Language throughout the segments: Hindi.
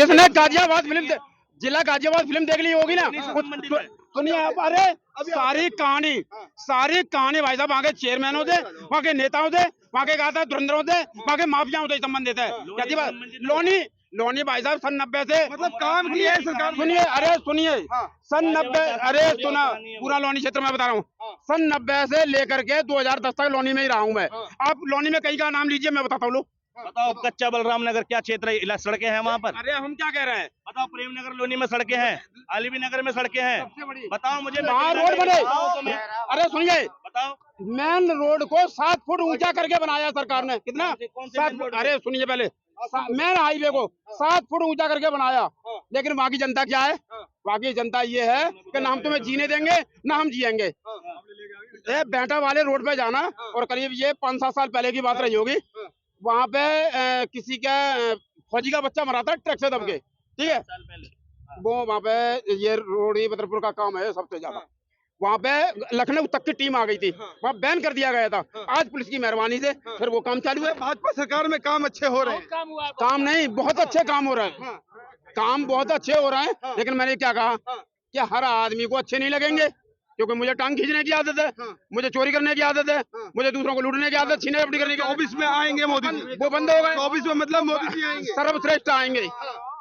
जिसने गाजियाबाद फिल्म जिला गाजियाबाद फिल्म देख ली होगी ना, सुनिए अरे सारी कहानी भाई साहब वहाँ के चेयरमैनों से, वहाँ के नेताओं से, वहाँ के गाता धुरंधरों से, वहाँ के माफियाओं से संबंधित है। लोनी भाई साहब सन 90 से मतलब काम किया है सरकार। सुनिए सन 90, अरे सुना पूरा लोनी क्षेत्र में बता रहा हूँ, सन 90 से लेकर के 2010 तक लोनी में ही रहा हूँ मैं। आप लोनी में कहीं का नाम लीजिए, मैं बताता हूँ। लो बताओ, कच्चा बलराम नगर क्या क्षेत्र सड़कें हैं वहाँ पर? अरे हम क्या कह रहे हैं, बताओ, प्रेम नगर लोनी में सड़कें हैं, आलिवी नगर में सड़कें हैं, बताओ मुझे। वहाँ रोड बने, अरे सुनिए बताओ, मेन रोड को 7 फुट ऊंचा करके बनाया सरकार ने। कितना? 7 फुट। अरे सुनिए पहले, मेन हाईवे को 7 फुट ऊंचा करके बनाया, लेकिन वहाँ की जनता क्या है? वहाँ की जनता ये है कि ना हम तुम्हें जीने देंगे ना हम जिएंगे। बेटा वाले रोड पे जाना, और करीब ये 5-7 साल पहले की बात रही होगी, वहाँ पे किसी का फौजी का बच्चा मरा था ट्रक से दब के, ठीक है। वो वहाँ पे ये रोडी बदरपुर का काम है सबसे ज्यादा, वहाँ पे लखनऊ तक की टीम आ गई थी, वहाँ बैन कर दिया गया था। आज पुलिस की मेहरबानी से फिर वो काम चालू है। भाजपा सरकार में काम अच्छे हो रहे हैं। काम नहीं, बहुत अच्छे काम हो रहे हैं, काम बहुत अच्छे हो रहे हैं। लेकिन मैंने क्या कहा कि हर आदमी को अच्छे नहीं लगेंगे, क्योंकि मुझे टांग खींचने की आदत है, मुझे चोरी करने की आदत है, मुझे दूसरों को लूटने की आदत, छीने झपटी करने की। 24 में आएंगे मोदी जी, वो बंद हो गए। 24 में मतलब मोदी जी आएंगे, सर्वश्रेष्ठ आएंगे,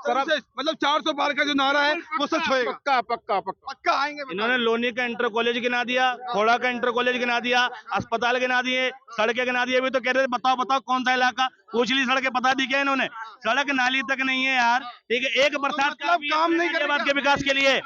मतलब 400 पार का जो नारा है वो सच होएगा। पक्का पक्का पक्का पक्का आएंगे। इन्होंने लोनी का इंटर कॉलेज गिना दिया, खोड़ा का इंटर कॉलेज गिना दिया, अस्पताल गिना दिए, सड़कें गिना दिए। अभी तो कह रहे थे बताओ कौन सा इलाका, उछली सड़कें बता दी क्या इन्होंने? सड़क नाली तक नहीं है यार, ठीक है। एक बरसात का काम नहीं गाजियाबाद के विकास के लिए,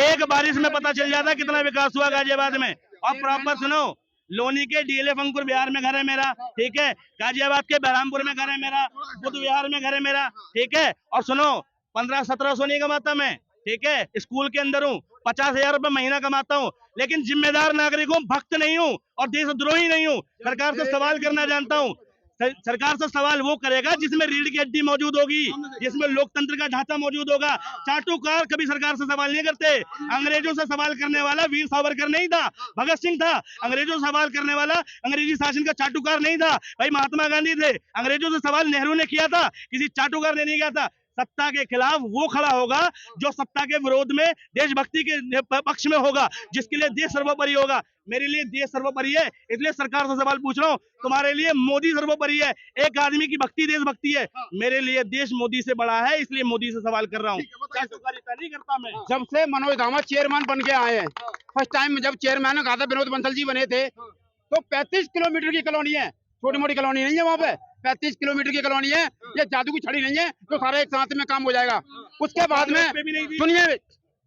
एक बारिश में पता चल जाता है कितना विकास हुआ गाजियाबाद में। और प्रॉपर सुनो, लोनी के डीएलएफ अंकुर बिहार में घर है मेरा, ठीक है। गाजियाबाद के बहरामपुर में घर है मेरा, बुद्ध विहार में घर है मेरा, ठीक है। और सुनो, 15-1700 नहीं कमाता मैं, ठीक है। स्कूल के अंदर हूँ, 50,000 रुपए महीना कमाता हूँ, लेकिन जिम्मेदार नागरिक हूँ, भक्त नहीं हूँ और देशद्रोही नहीं हूँ। सरकार से सवाल करना जानता हूँ। सरकार से सवाल वो करेगा जिसमें रीढ़ की हड्डी मौजूद होगी, जिसमें लोकतंत्र का ढांचा मौजूद होगा। चाटुकार कभी सरकार से सवाल नहीं करते। अंग्रेजों से सवाल करने वाला वीर सावरकर नहीं था, भगत सिंह था। अंग्रेजों से सवाल करने वाला अंग्रेजी शासन का चाटुकार नहीं था, भाई महात्मा गांधी थे। अंग्रेजों से सवाल नेहरू ने किया था, किसी चाटुकार ने नहीं किया था। सत्ता के खिलाफ वो खड़ा होगा जो सत्ता के विरोध में देशभक्ति के पक्ष में होगा, जिसके लिए देश सर्वोपरि होगा। मेरे लिए देश सर्वोपरि है, इसलिए सरकार से सवाल पूछ रहा हूँ। तुम्हारे लिए मोदी सर्वोपरि है, एक आदमी की भक्ति देशभक्ति है। मेरे लिए देश मोदी से बड़ा है, इसलिए मोदी से सवाल कर रहा हूँ। नहीं करता मैं। जब से मनोज धामा चेयरमैन बन के आए हैं, फर्स्ट टाइम जब चेयरमैन कहा था विनोद बंसल जी बने थे, तो 35 किलोमीटर की कॉलोनी है, छोटी मोटी कॉलोनी नहीं है। वहाँ पे 35 किलोमीटर की कॉलोनी है, ये जादू की छड़ी नहीं है तो सारे एक साथ में काम हो जाएगा। उसके बाद में सुनिए,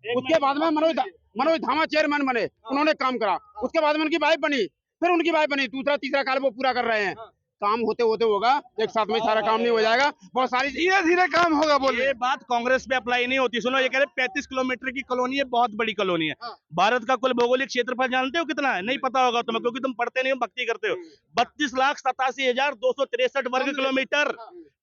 उसके बाद में मनोज धामा चेयरमैन बने, उन्होंने काम करा। उसके बाद में उनकी वाइफ बनी, फिर उनकी वाइफ बनी, दूसरा तीसरा काल वो पूरा कर रहे हैं। काम होते होते होगा, एक साथ में सारा काम नहीं हो जाएगा, बहुत सारी धीरे धीरे काम होगा। बोलिए, ये बात कांग्रेस पे अप्लाई नहीं होती। सुनो, ये कह रहे 35 किलोमीटर की कॉलोनी है, बहुत बड़ी कॉलोनी है। भारत का कुल भौगोलिक क्षेत्रफल जानते हो कितना है? नहीं पता होगा तुम्हें, क्योंकि तुम पढ़ते नहीं हो, भक्ति करते हो। 32,87,263 वर्ग किलोमीटर।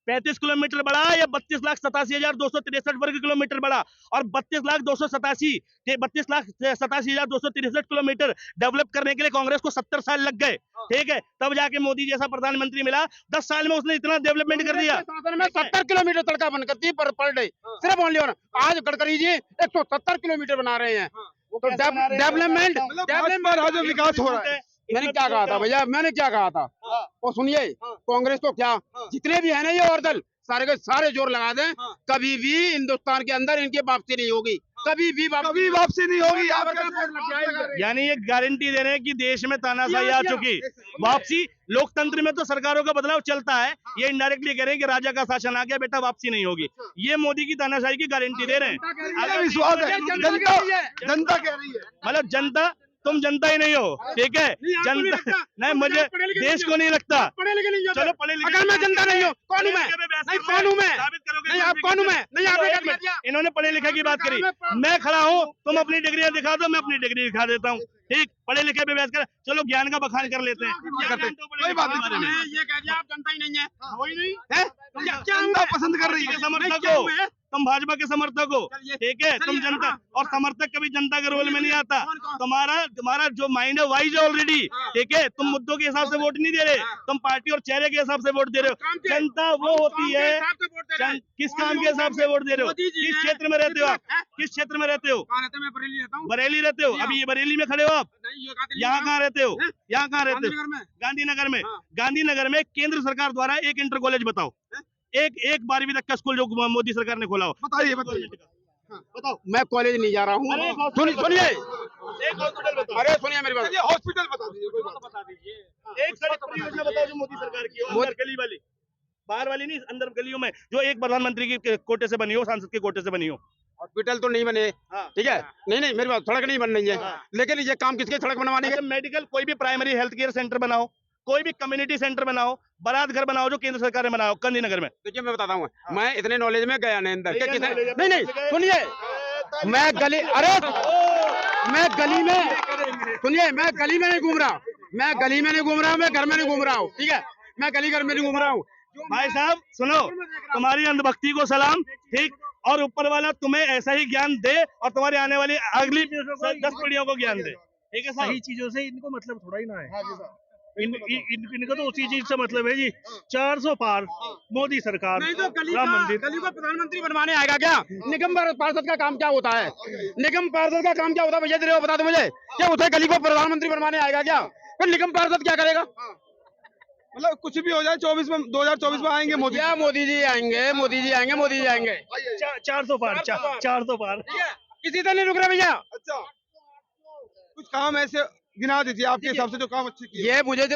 35 किलोमीटर बड़ा या 32,87,263 वर्ग किलोमीटर बड़ा? और 32,87,263 किलोमीटर डेवलप करने के लिए कांग्रेस को 70 साल लग गए, ठीक है। तब जाके मोदी जैसा प्रधानमंत्री मिला, 10 साल में उसने इतना डेवलपमेंट कर दिया। 70 किलोमीटर सड़क बन करती पर डे, सिर्फ ओनली वन। आज गडकरी जी 170 किलोमीटर बना रहे हैं। तो डेवलपमेंट विकास हो रहा है। मैंने क्या कहा था भैया, मैंने क्या कहा था, और सुनिए, कांग्रेस तो क्या, जितने भी है ना ये और दल, सारे के सारे जोर लगा दें, कभी भी हिंदुस्तान के अंदर इनकी वापसी नहीं होगी, कभी वापसी नहीं होगी। यानी ये गारंटी दे रहे हैं कि देश में तानाशाही आ चुकी, वापसी। लोकतंत्र में तो सरकारों का बदलाव चलता है, ये इनडायरेक्टली कह रहे हैं कि राजा का शासन आ गया बेटा, वापसी नहीं होगी। ये मोदी की तानाशाही की गारंटी दे रहे हैं। विश्वास है, जनता कह रही है, मतलब जनता, तुम जनता ही नहीं हो, ठीक है। जनता नहीं, मुझे देश को नहीं लगता। चलो पढ़े लिखे, अगर मैं जनता नहीं हूँ, कौन हूँ मैं? नहीं, कौन हूँ मैं? नहीं, आप कौन हूँ मैं? नहीं, आपने इन्होंने पढ़े लिखे की बात करी, मैं खड़ा हूँ, तुम अपनी डिग्रियां दिखा दो, मैं अपनी डिग्री दिखा देता हूँ, ठीक। पढ़े लिखे पे बहस कर, चलो ज्ञान का बखान कर लेते हैं। कोई बात नहीं, ये कह दिया आप जनता ही नहीं है, वही नहीं है, जनता पसंद कर रही है, समर्थक हो तुम भाजपा के समर्थक हो, ठीक है, तुम जनता और समर्थक कभी जनता के रोल में नहीं आता। तुम्हारा जो माइंड है वाइज है ऑलरेडी, ठीक है, तुम मुद्दों के हिसाब से वोट नहीं दे रहे, तुम पार्टी और चेहरे के हिसाब से वोट दे रहे हो। जनता वो होती है, किस काम के हिसाब से वोट दे रहे हो, किस क्षेत्र में रहते हो आप, किस क्षेत्र में रहते हो, बरेली रहते हो, अभी ये बरेली में खड़े हो आप, यहाँ कहाँ रहते हो, यहाँ कहाँ रहते हो, गांधीनगर में। गांधीनगर में केंद्र सरकार द्वारा एक इंटर कॉलेज बताओ, एक 12वीं तक का स्कूल जो मोदी सरकार ने खोला हो, बताइए बताओ। मैं कॉलेज नहीं जा रहा हूँ। सुनिए, एक हॉस्पिटल बताओ, अरे सुनिए मेरी बात। हॉस्पिटल बता दीजिए, कोई बात बता दीजिए। एक सड़क परियोजना बताओ जो मोदी सरकार की हो, अंदर गली वाली, बाहर वाली नहीं, अंदर गलियों में जो एक प्रधानमंत्री के कोटे से बनी हो, सांसद के कोटे से बनी हो। हॉस्पिटल तो नहीं बने, ठीक है, नहीं मेरी बात, सड़क नहीं बन रही है, लेकिन ये काम किसके सड़क बनवाने के? मेडिकल कोई भी प्राइमरी हेल्थ केयर सेंटर बनाओ, कोई भी कम्युनिटी सेंटर बनाओ, बारात घर बनाओ जो केंद्र सरकार ने बनाओ गांधीनगर में। देखिए मैं बताता हूँ, मैं इतने नॉलेज में गया नहीं अंदर क्या कितने, नहीं सुनिए, मैं गली, अरे मैं गली में, सुनिए मैं गली में नहीं घूम रहा, मैं गली में नहीं घूम रहा हूँ, मैं घर में नहीं घूम रहा हूँ, ठीक है, मैं गली घर में नहीं घूम रहा हूँ। भाई साहब सुनो, तुम्हारी अंधभक्ति को सलाम, ठीक, और ऊपर वाला तुम्हें ऐसा ही ज्ञान दे और तुम्हारी आने वाली अगली 10 पीढ़ियों को ज्ञान दे, ठीक है। सही चीजों से इनको मतलब थोड़ा ही ना है। इनको तो उसी चीज से मतलब है जी, 400 पार मोदी सरकार, नहीं तो राम मंदिर। गली को प्रधानमंत्री बनवाने आएगा क्या? निगम पार्षद का काम क्या होता है? निगम पार्षद का काम क्या होता है भैया, जरा बता दो मुझे, क्या उसे गली को प्रधानमंत्री बनवाने आएगा क्या? फिर निगम पार्षद क्या करेगा? मतलब कुछ भी हो जाए 2024 में आएंगे मोदी। क्या मोदी जी आएंगे, मोदी जी आएंगे, मोदी जी आएंगे। 400 पार, 400 पार। किसी से नहीं रुक रहे भैया। अच्छा, कुछ काम ऐसे गिना दीजिए आपके हिसाब से जो काम अच्छे किए। ये मुझे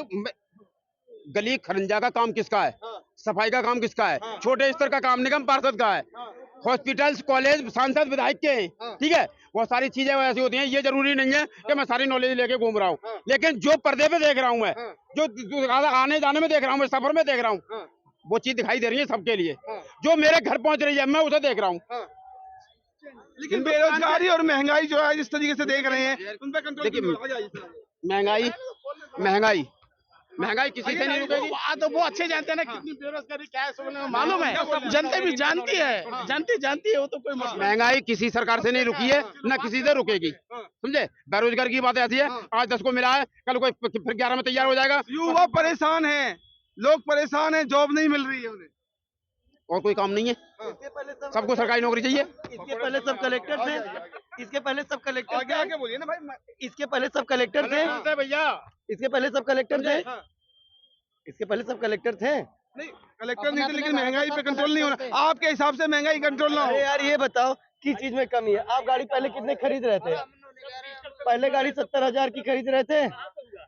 गली खरंजा का काम किसका है? सफाई का काम किसका है? छोटे स्तर का काम निगम पार्षद का है। हॉस्पिटल्स, कॉलेज, सांसद, विधायक के हैं, ठीक है, वो सारी चीजें ऐसी होती हैं। ये जरूरी नहीं है कि मैं सारी नॉलेज लेके घूम रहा हूँ, लेकिन जो पर्दे पे देख रहा हूँ मैं, जो आने जाने में देख रहा हूँ, मैं सफर में देख रहा हूँ, वो चीज दिखाई दे रही है सबके लिए। जो मेरे घर पहुंच रही है मैं उसे देख रहा हूँ। लेकिन बेरोजगारी और महंगाई जो है जिस तरीके से देख रहे हैं उन पर कंट्रोल महंगाई महंगाई महंगाई किसी से नहीं रुकेगी। तो वो अच्छे जानते हैं ना कितनी बेरोजगारी क्या है, मालूम है, जनता भी जानती है, जानती है, वो तो कोई मसला। महंगाई किसी सरकार से नहीं रुकी है, न किसी से रुकेगी, समझे। बेरोजगार की बात ऐसी है, आज 10 को मिला है, कल कोई फिर 11 में तैयार हो जाएगा। युवा परेशान है, लोग परेशान है, जॉब नहीं मिल रही है उन्हें, और कोई काम नहीं है, सबको सरकारी नौकरी चाहिए। इसके पहले सब कलेक्टर थे, इसके पहले सब कलेक्टर आगे आगे बोलिए ना भाई। इसके पहले सब कलेक्टर थे भैया, इसके पहले सब कलेक्टर थे इसके पहले सब कलेक्टर थे। नहीं कलेक्टर नहीं थे, लेकिन महंगाई पे कंट्रोल नहीं होना। आपके हिसाब से महंगाई कंट्रोल ना हो। अरे यार ये बताओ किस चीज में कमी है? आप गाड़ी पहले कितने खरीद रहे थे? पहले गाड़ी 70,000 की खरीद रहे थे,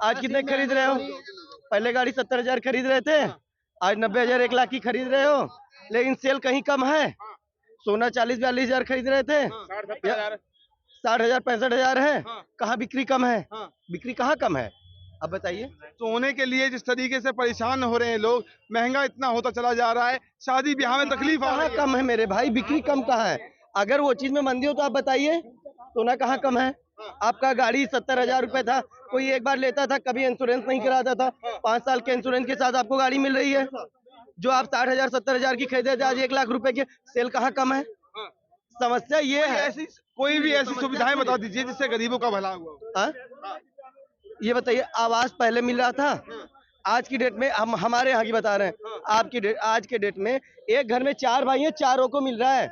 आज कितने खरीद रहे हो? पहले गाड़ी 70,000 खरीद रहे थे, आज 90,000 1 लाख की खरीद रहे हो। लेकिन सेल कहीं कम है। सोना 40-42 हजार खरीद रहे थे, 60,000 65,000 है। कहाँ बिक्री कम है? बिक्री कहाँ कम है? अब बताइए। सोने के लिए जिस तरीके से परेशान हो रहे हैं लोग, महंगा इतना होता चला जा रहा है, शादी ब्याह में तकलीफ आ कहाँ रही है। कम है मेरे भाई? बिक्री कम कहाँ है? अगर वो चीज में मंदी हो तो आप बताइए, सोना कहाँ कम है? आपका गाड़ी 70,000 रुपए था, कोई एक बार लेता था, कभी इंश्योरेंस नहीं कराता था, 5 साल के इंश्योरेंस के साथ आपको गाड़ी मिल रही है। जो आप 60,000 70,000 की खरीदे थे, आज 1 लाख रुपए के, सेल कहाँ कम है? समस्या ये है। ऐसी कोई भी ऐसी सुविधाएं बता दीजिए जिससे गरीबों का भला हुआ हो। हाँ? ये बताइए, आवास पहले मिल रहा था, आज की डेट में हम हमारे यहाँ की बता रहे हैं, आज के डेट में एक घर में 4 भाई हैं, चारों को मिल रहा है।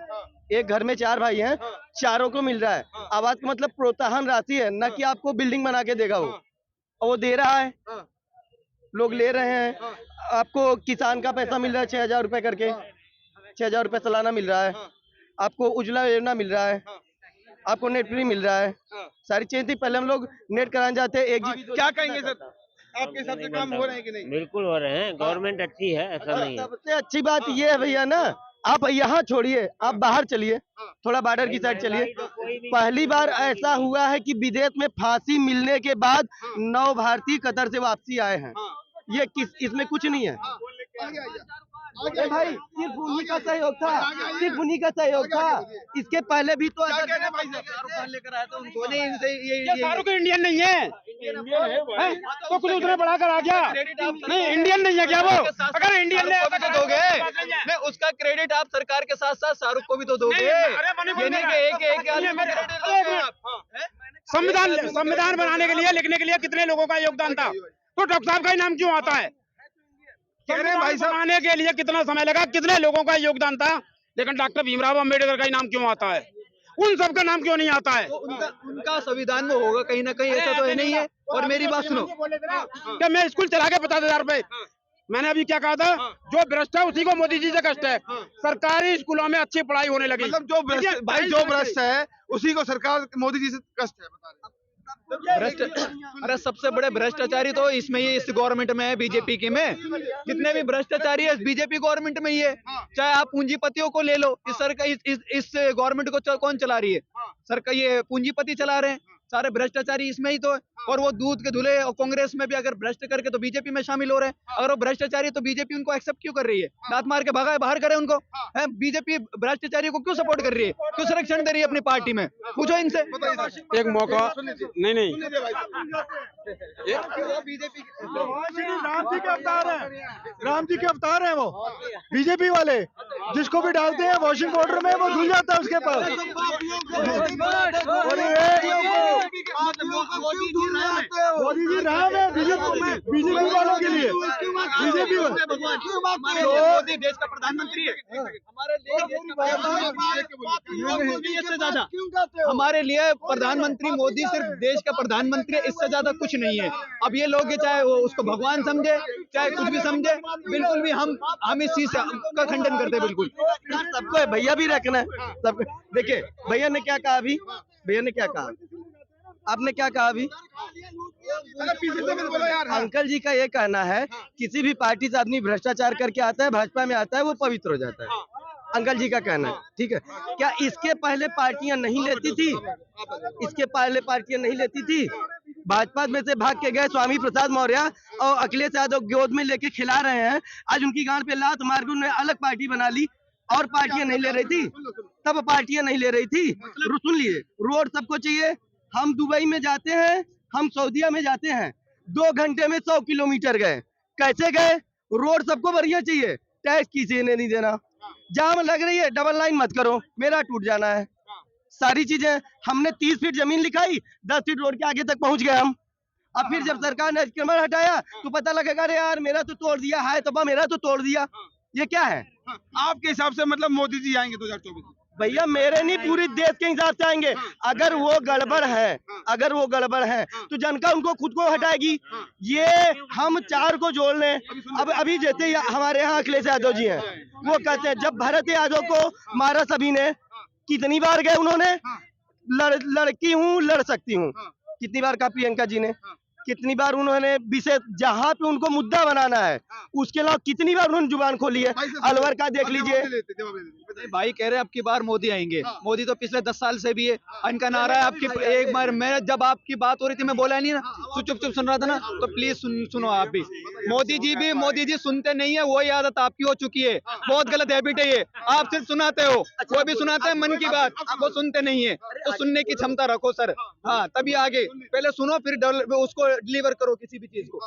एक घर में 4 भाई हैं, चारों को मिल रहा है। आवास का मतलब प्रोत्साहन राशि है, न कि आपको बिल्डिंग बना के देगा वो, और वो दे रहा है, लोग ले रहे हैं। आपको किसान का पैसा मिल रहा है 6,000 रुपए करके, 6,000 रुपए सालाना मिल रहा है। आपको उज्ज्वला योजना मिल रहा है, आपको नेट फ्री मिल रहा है। सारी चीजें थी, पहले हम लोग नेट कराने जाते, 1 GB। क्या कहेंगे सर, आपके हिसाब से काम हो रहे हैं कि नहीं? बिल्कुल हो रहे हैं, गवर्नमेंट अच्छी है, ऐसा नहीं है। सबसे अच्छी बात ये है भैया ना, आप यहाँ छोड़िए, आप बाहर चलिए, थोड़ा बॉर्डर की साइड चलिए। पहली बार ऐसा हुआ है कि विदेश में फांसी मिलने के बाद 9 भारतीय कतर से वापसी आए हैं। ये इसमें कुछ नहीं है। ए भाई सिर्फ उन्हीं का सहयोग था, सिर्फ उन्हीं का सहयोग था। इसके पहले भी तो लेकर आया था उनको। नहीं इनसे ये शाहरुख इंडियन नहीं है, हैं? तो कुछ उसने बढ़ा कर आ गया। नहीं इंडियन नहीं है क्या वो? अगर इंडियन ने तो दोगे नहीं, उसका क्रेडिट आप सरकार के साथ साथ शाहरुख को भी तो दोगे। ये नहीं कि एक आदमी को क्रेडिट दोगे आप। संविधान बनाने के लिए, लिखने के लिए कितने लोगों का योगदान था? तो डॉक्टर साहब का ही नाम क्यों आता है? भाई बनाने के लिए कितना समय लगा, कितने लोगों का योगदान था, लेकिन डॉक्टर भीमराव अम्बेडकर का ही नाम क्यों आता है? उन सब का नाम क्यों नहीं आता है? तो उनका संविधान में होगा कहीं ना कहीं, ऐसा तो है नहीं है। और मेरी बात सुनो, क्या मैं स्कूल चला के 50,000 रुपए, मैंने अभी क्या कहा था, जो भ्रष्ट है उसी को मोदी जी से कष्ट है। सरकारी स्कूलों में अच्छी पढ़ाई होने लगी। मतलब जो भ्रष्ट भाई जो भ्रष्ट है उसी को सरकार मोदी जी से कष्ट है, बता रहे। भ्रष्ट अरे सबसे बड़े भ्रष्टाचारी तो इसमें ही, इस गवर्नमेंट में है, बीजेपी के में कितने भी भ्रष्टाचारी है बीजेपी गवर्नमेंट में ही है। चाहे आप पूंजीपतियों को ले लो, इस सरकार इस गवर्नमेंट को कौन चला रही है? सरकार ये पूंजीपति चला रहे हैं, सारे भ्रष्टाचारी इसमें ही तो है। और वो दूध के धुले और कांग्रेस में भी अगर भ्रष्ट करके तो बीजेपी में शामिल हो रहे हैं। अगर वो भ्रष्टाचारी तो बीजेपी उनको एक्सेप्ट क्यों कर रही है? दांत मार के भगाए बाहर करे उनको। है बीजेपी भ्रष्टाचारी को क्यों सपोर्ट कर रही है, क्यों संरक्षण दे रही है अपनी पार्टी में? पूछो इनसे। एक मौका नहीं बीजेपी राम जी के अवतार है, राम जी के अवतार है वो बीजेपी वाले। जिसको भी डालते हैं वॉशिंग पाउडर में वो धुल जाता है उसके पास। मोदी जी राम है बीजेपी वालों के लिए। बीजेपी मोदी देश का प्रधानमंत्री है, हमारे लिए प्रधानमंत्री मोदी सिर्फ देश का प्रधानमंत्री है, इससे ज्यादा कुछ नहीं है। अब ये लोग चाहे उसको भगवान समझे चाहे कुछ भी समझे, बिल्कुल भी हम इस चीज का खंडन करते हैं। बिल्कुल सबको भैया भी रखना है सबको। देखिए भैया ने क्या कहा अभी, भैया ने क्या कहा, आपने क्या कहा अभी? अंकल जी का ये कहना है किसी भी पार्टी से आदमी भ्रष्टाचार करके आता है, भाजपा में आता है, वो पवित्र हो जाता है। अंकल जी का कहना है, ठीक है। क्या इसके पहले पार्टियां नहीं लेती थी? इसके पहले पार्टियां नहीं लेती थी? भाजपा में से भाग के गए स्वामी प्रसाद मौर्य और अखिलेश यादव गोद में लेके खिला रहे हैं। आज उनकी गांड पे लात मार के उन्होंने अलग पार्टी बना ली और पार्टियां नहीं ले रही थी, तब पार्टियां नहीं ले रही थी। सुन लिए, रोड सबको चाहिए। हम दुबई में जाते हैं, हम सऊदीया में जाते हैं, 2 घंटे में 100 किलोमीटर गए। कैसे गए? रोड सबको बढ़िया चाहिए, टैक्स किसी ने नहीं देना। जाम लग रही है, डबल लाइन मत करो, मेरा टूट जाना है। सारी चीजें हमने 30 फीट जमीन लिखाई, 10 फीट रोड के आगे तक पहुंच गए हम। अब फिर जब सरकार ने अतिक्रमण हटाया तो पता लगेगा अरे यार मेरा तो तोड़ दिया है, तबा मेरा तो तोड़ दिया। ये क्या है? आपके हिसाब से मतलब मोदी जी आएंगे 2024 में? भैया मेरे नहीं, पूरी देश के हिसाब से आएंगे। अगर वो गड़बड़ है तो जनता उनको खुद को हटाएगी। ये हम 4 को जोड़ लें। अब अभी जैसे हमारे यहाँ अखिलेश यादव जी हैं, वो कहते हैं जब भरत यादव को मारा सभी ने, कितनी बार गए उन्होंने? लड़की हूँ, लड़ सकती हूँ। कितनी बार कहा प्रियंका जी ने? कितनी बार उन्होंने विषय जहाँ पे उनको मुद्दा बनाना है उसके अलावा कितनी बार उन्होंने जुबान खोली है? अलवर का देख लीजिए। भाई कह रहे हैं आपकी बार मोदी आएंगे। मोदी तो पिछले 10 साल से भी है, इनका नारा है आपकी। एक बार मैं जब आपकी बात हो रही थी मैं बोला नहीं ना, तो चुप सुन रहा था ना, तो प्लीज सुनो आप भी। मोदी जी सुनते नहीं है, वही आदत आपकी हो चुकी है। बहुत गलत हैबिट है ये। आप सिर्फ सुनाते हो, वो भी सुनाते हैं मन की बात, वो सुनते नहीं है। तो सुनने की क्षमता रखो सर, हाँ तभी आगे। पहले सुनो फिर उसको डिलीवर करो किसी भी चीज को।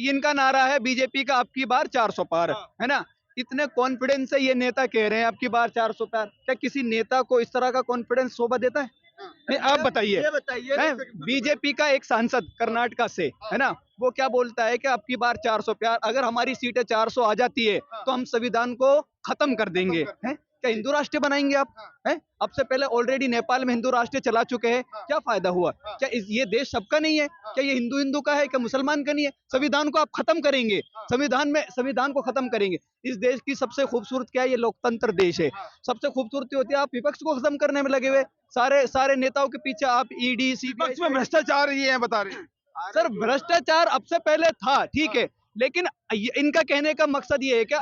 इनका नारा है बीजेपी का आपकी बार 400 पार, है ना? इतने कॉन्फिडेंस से ये नेता कह रहे हैं आपकी बार 400 पार। क्या किसी नेता को इस तरह का कॉन्फिडेंस शोभा देता है? नहीं, आप बताइए। बीजेपी का एक सांसद कर्नाटका से, है ना, वो क्या बोलता है कि आपकी बार 400 पार, अगर हमारी सीटें 400 आ जाती है तो हम संविधान को खत्म कर देंगे। हैं? क्या हिंदू राष्ट्र बनाएंगे आप? हैं? अब से पहले ऑलरेडी नेपाल में हिंदू राष्ट्र चला चुके हैं, क्या फायदा हुआ? क्या ये देश सबका नहीं है? क्या ये हिंदू का है? क्या मुसलमान का नहीं है? संविधान को आप खत्म करेंगे, संविधान को खत्म करेंगे। इस देश की सबसे खूबसूरत क्या है? ये लोकतंत्र देश है। सबसे खूबसूरती होती है आप विपक्ष को खत्म करने में लगे हुए। सारे नेताओं के पीछे आप ईडी विपक्ष में भ्रष्टाचार ये है बता रहे हैं। सर भ्रष्टाचार अब से पहले था, ठीक है, लेकिन इनका कहने का मकसद ये है कि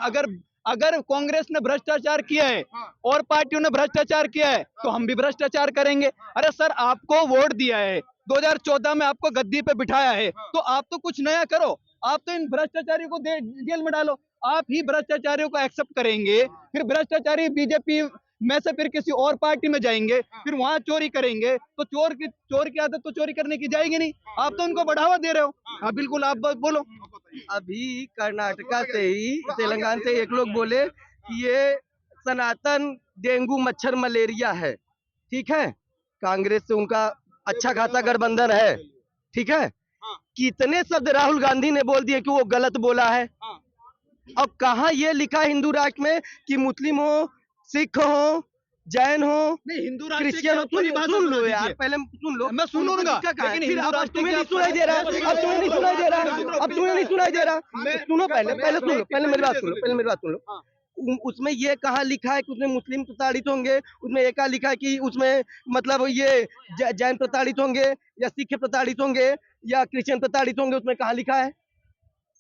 अगर कांग्रेस ने भ्रष्टाचार किया है और पार्टियों ने भ्रष्टाचार किया है तो हम भी भ्रष्टाचार करेंगे। अरे सर आपको वोट दिया है, 2014 में आपको गद्दी पे बिठाया है, तो आप तो कुछ नया करो। आप तो इन भ्रष्टाचारियों को जेल में डालो। आप ही भ्रष्टाचारियों को एक्सेप्ट करेंगे, फिर भ्रष्टाचारी बीजेपी में से फिर किसी और पार्टी में जाएंगे, फिर वहां चोरी करेंगे, तो चोर की आदत तो चोरी करने की जाएगी नहीं। आप तो उनको बढ़ावा दे रहे हो। हाँ बिल्कुल, आप बोलो। अभी कर्नाटका से ही, तेलंगाना से एक लोग बोले कि ये सनातन डेंगू मच्छर मलेरिया है, ठीक है। कांग्रेस से उनका अच्छा खासा गठबंधन है, ठीक है। कितने शब्द राहुल गांधी ने बोल दिए कि वो गलत बोला है। और कहाँ ये लिखा है हिंदू राष्ट्र में कि मुस्लिम हो, सिख हो, जैन हो, नहीं, हिंदू क्रिश्चियन हो। सुन लो यार, पहले सुन लो। मैं सुनूंगा, लेकिन फिर अब तुम्हें नहीं सुनाई दे रहा, अब तुम्हें नहीं सुनाई दे रहा, अब तुम्हें नहीं सुनाई दे रहा। सुनो, पहले सुन लो, पहले मेरी बात सुन लो। उसमें ये कहाँ लिखा है कि उसमें मुस्लिम प्रताड़ित होंगे? उसमें एक लिखा है कि उसमें मतलब ये जैन प्रताड़ित होंगे या सिख प्रताड़ित होंगे या क्रिश्चियन प्रताड़ित होंगे? उसमें कहाँ लिखा है?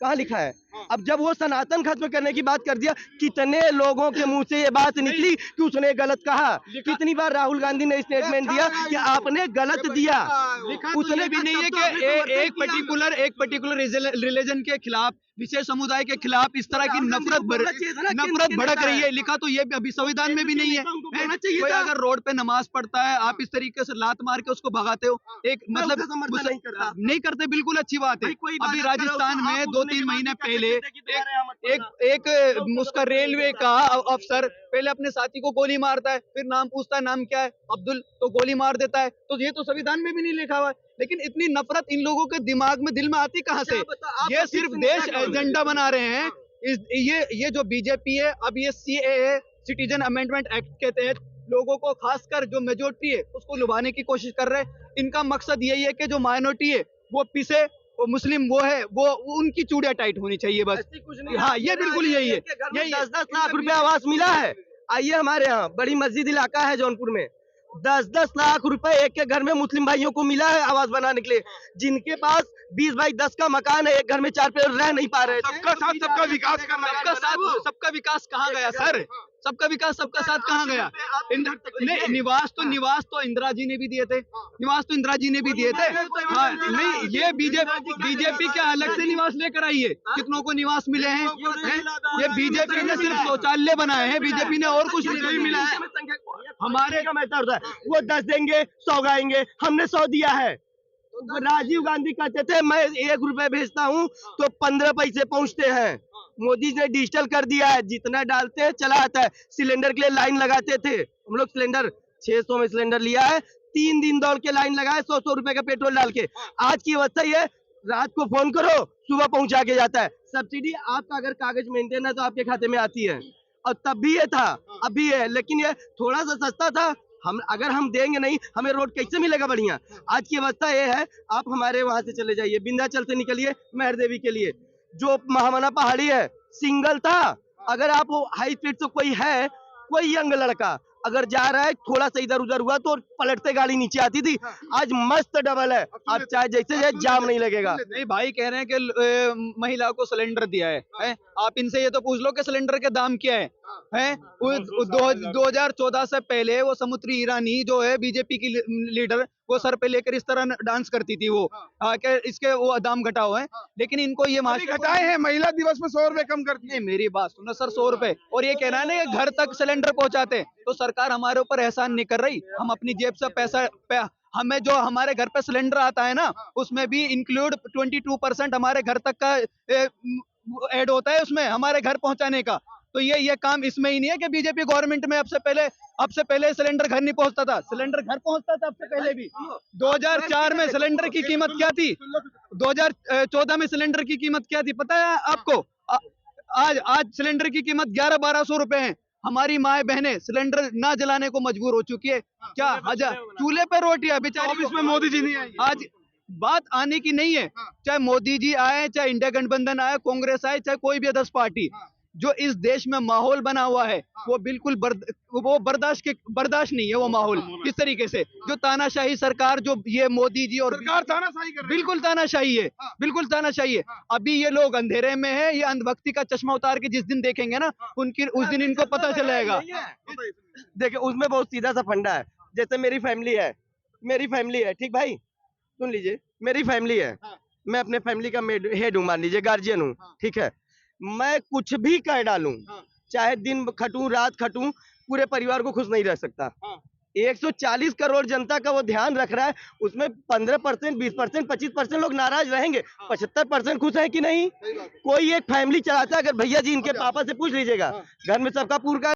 कहाँ लिखा है? अब जब वो सनातन खत्म करने की बात कर दिया, कितने लोगों के मुंह से ये बात निकली कि उसने गलत कहा। कितनी बार राहुल गांधी ने स्टेटमेंट दिया कि आपने गलत दिया। उसने भी नहीं है कि एक पर्टिकुलर रिलीजन के खिलाफ, विशेष समुदाय के खिलाफ इस तरह की नफरत भड़क रही है। लिखा तो ये अभी संविधान में भी नहीं है। कोई अगर रोड पे नमाज पढ़ता है, आप इस तरीके से लात मार के उसको भगाते हो, एक मतलब नहीं करते, बिल्कुल अच्छी बात है। अभी राजस्थान में 2-3 महीने पहले एक उसका रेलवे का अफसर पहले अपने साथी को गोली मारता है, फिर नाम पूछता है, नाम क्या है, अब्दुल, तो गोली मार देता है। तो ये तो संविधान में भी नहीं लिखा हुआ है। लेकिन इतनी नफरत इन लोगों के दिमाग में, दिल में आती कहाँ से? ये सिर्फ देश एजेंडा बना रहे हैं। ये जो बीजेपी है, अब ये CAA, सिटीजन अमेंडमेंट एक्ट के तहत लोगों को, खासकर जो मेजोरिटी है उसको लुभाने की कोशिश कर रहे हैं। इनका मकसद यही है कि जो माइनॉरिटी है वो पीछे, वो मुस्लिम वो है, वो उनकी चूड़ियां टाइट होनी चाहिए बस। हाँ, ये बिल्कुल यही है। यही 10-10 लाख रुपए आवास मिला है। आइए हमारे यहाँ बड़ी मस्जिद इलाका है जौनपुर में, 10-10 लाख रुपए एक के घर में मुस्लिम भाइयों को मिला है आवास बनाने के लिए। जिनके पास 20 बाई 10 का मकान है, एक घर में 4 पेड़ रह नहीं पा रहे थे। सबका साथ सबका विकास करना, सबका विकास कहाँ गया सर? सबका विकास सबका साथ कहाँ गया? निवास तो इंदिरा जी ने भी दिए थे, हाँ, नहीं, ये बीजेपी के अलग से निवास लेकर आई है। कितनों को निवास मिले हैं? ये बीजेपी ने सिर्फ शौचालय बनाए हैं, बीजेपी ने और कुछ नहीं मिला है। हमारे का मैटर होता है, वो 10 देंगे, 100 गाएंगे, हमने 100 दिया है। राजीव गांधी कहते थे मैं 1 रुपए भेजता हूँ तो 15 पैसे पहुँचते हैं। मोदी ने डिजिटल कर दिया है, जितना डालते हैं चला आता है। सिलेंडर के लिए लाइन लगाते थे हम लोग, सिलेंडर 600 में सिलेंडर लिया है, 3 दिन दौड़ के लाइन लगाए 100 रुपए का पेट्रोल डाल के। आज की अवस्था ये, रात को फोन करो, सुबह पहुंचा के जाता है। सब्सिडी आपका अगर कागज मेंटेन है तो आपके खाते में आती है, और तब भी ये था, अभी है, लेकिन ये थोड़ा सा सस्ता था। अगर हम देंगे नहीं, हमें रोड कैसे मिलेगा बढ़िया? आज की अवस्था ये है। आप हमारे वहां से चले जाइए, विंध्याचल से निकलिए मेहर देवी के लिए, जो महामना पहाड़ी है, सिंगल था। अगर आप हाई स्पीड से कोई है, कोई यंग लड़का अगर जा रहा है, थोड़ा सा इधर उधर हुआ तो पलटते गाड़ी नीचे आती थी। आज मस्त डबल है, आप चाहे जैसे जाए जाम नहीं लगेगा। नहीं, भाई कह रहे हैं कि महिला को सिलेंडर दिया है? आप इनसे ये तो पूछ लो कि सिलेंडर के दाम क्या है? 2014 से पहले वो समुद्री ईरानी जो है बीजेपी की लीडर, वो सर पे लेकर इस तरह डांस करती थी, वो क्या इसके वो दाम घटाओ है। लेकिन इनको ये घटाए हैं, महिला दिवस में 100 रुपए कम कर दिए। मेरी बात सुनो सर, 100 रुपए, और ये कहना है ना घर तक सिलेंडर पहुंचाते, तो सरकार हमारे ऊपर एहसान नहीं कर रही। हम अपनी जेब से पैसा, हमें जो हमारे घर पे सिलेंडर आता है ना, उसमें भी इंक्लूड 22% हमारे घर तक का ऐड होता है उसमें, हमारे घर पहुंचाने का। तो ये काम इसमें ही नहीं है कि बीजेपी गवर्नमेंट में अब से पहले सिलेंडर घर नहीं पहुंचता था। सिलेंडर घर पहुंचता था अब से पहले भी। 2004 में सिलेंडर की कीमत क्या थी? 2014 में सिलेंडर की कीमत क्या थी पता है आपको? आज सिलेंडर की कीमत 1100-1200 रुपए है। हमारी माए बहनें सिलेंडर ना जलाने को मजबूर हो चुकी है। क्या हजार चूल्हे पे रोटियां बेचारी, इसमें मोदी जी नहीं आई। आज बात आने की नहीं है, चाहे मोदी जी आए, चाहे इंडिया गठबंधन आए, कांग्रेस आए, चाहे कोई भी अदर्स पार्टी। जो इस देश में माहौल बना हुआ है वो बिल्कुल बर्दाश्त नहीं है। वो माहौल किस तरीके से, जो तानाशाही सरकार, जो ये मोदी जी और सरकार तानाशाही कर रही है, बिल्कुल तानाशाही है, बिल्कुल तानाशाही है। अभी ये लोग अंधेरे में है, ये अंधभक्ति का चश्मा उतार के जिस दिन देखेंगे ना, उस दिन इनको पता चलेगा। देखिए, उसमें बहुत सीधा सा फंडा है। जैसे मेरी फैमिली है, ठीक भाई, सुन लीजिए, मेरी फैमिली है, मैं अपने फैमिली का हेड हूँ, मान लीजिए गार्जियन हूँ, ठीक है, मैं कुछ भी कर डालूं, चाहे दिन खटूं रात खटूं, पूरे परिवार को खुश नहीं रह सकता। 140 करोड़ जनता का वो ध्यान रख रहा है, उसमें 15%, 20%, 25% लोग नाराज रहेंगे, 75% खुश है कि नहीं? कोई एक फैमिली चलाता है, अगर भैया जी इनके पापा से पूछ लीजिएगा, घर में सबका पूरा